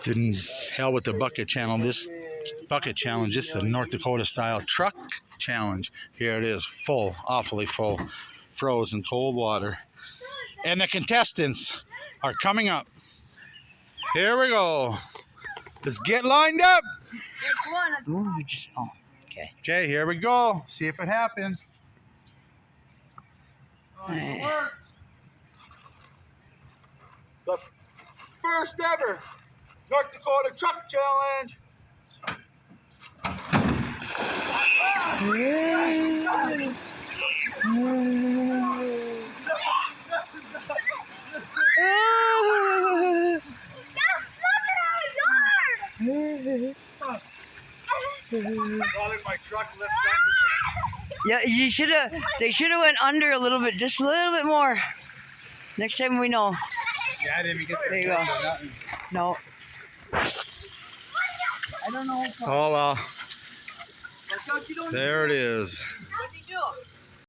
Didn't hell with the bucket channel. This bucket challenge, this is a North Dakota style truck challenge. Here it is, full, awfully full, frozen cold water. And the contestants are coming up. Here we go. Let's get lined up. Okay. Okay, here we go. See if it happens. The first ever North Dakota Truck Challenge. My truck lift up. Yeah, you should have. They should have went under a little bit, just a little bit more. Next time we know. Yeah, I didn't even get There you go. No. I don't know. Oh well. There it is. What did he do?